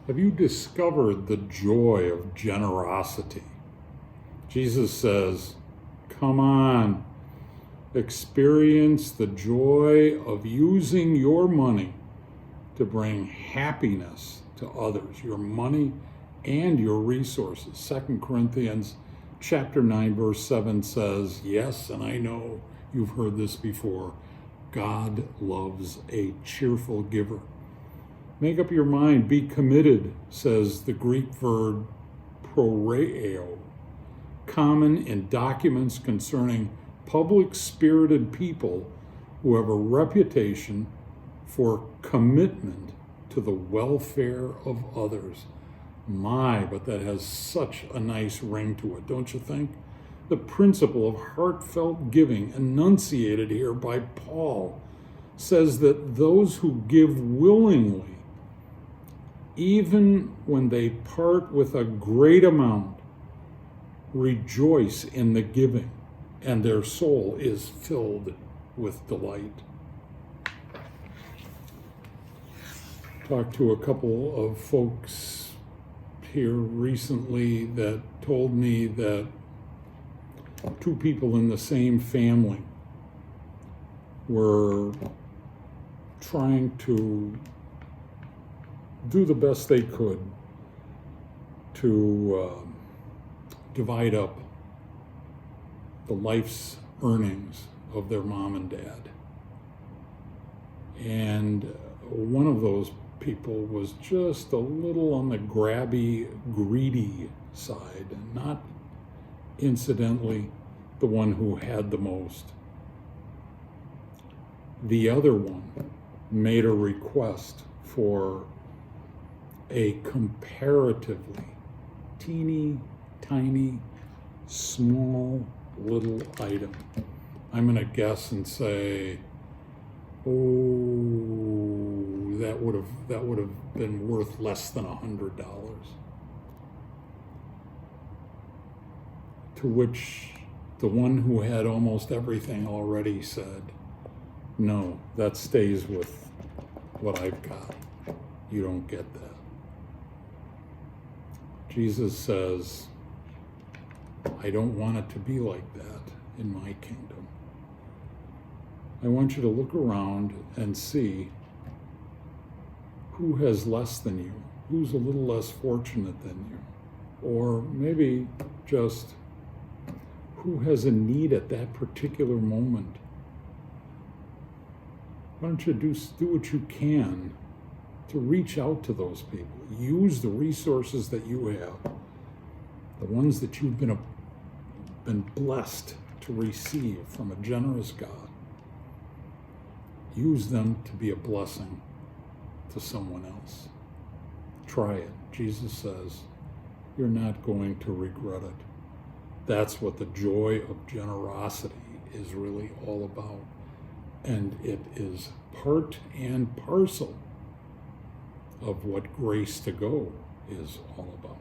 Have you discovered the joy of generosity? Jesus says, come on, experience the joy of using your money to bring happiness to others, your money and your resources. 2 Corinthians chapter 9, verse 7 says, yes, and I know you've heard this before, God loves a cheerful giver. Make up your mind, be committed, says the Greek verb proreio, common in documents concerning public-spirited people who have a reputation for commitment to the welfare of others. My, but that has such a nice ring to it, don't you think? The principle of heartfelt giving enunciated here by Paul says that those who give willingly, even when they part with a great amount, rejoice in the giving, and their soul is filled with delight. Talked to a couple of folks here recently that told me that two people in the same family were trying to do the best they could to divide up the life's earnings of their mom and dad. And one of those people was just a little on the grabby, greedy side, and not incidentally the one who had the most. The other one made a request for a comparatively teeny tiny, small little item. I'm going to guess and say, oh, that would have been worth less than $100. To which the one who had almost everything already said, no, that stays with what I've got. You don't get that. Jesus says, I don't want it to be like that in my kingdom. I want you to look around and see who has less than you, who's a little less fortunate than you, or maybe just who has a need at that particular moment. Why don't you do what you can to reach out to those people. Use the resources that you have, the ones that you've been blessed to receive from a generous God. Use them to be a blessing to someone else. Try it. Jesus says, you're not going to regret it. That's what the joy of generosity is really all about. And it is part and parcel of what Grace to Go is all about.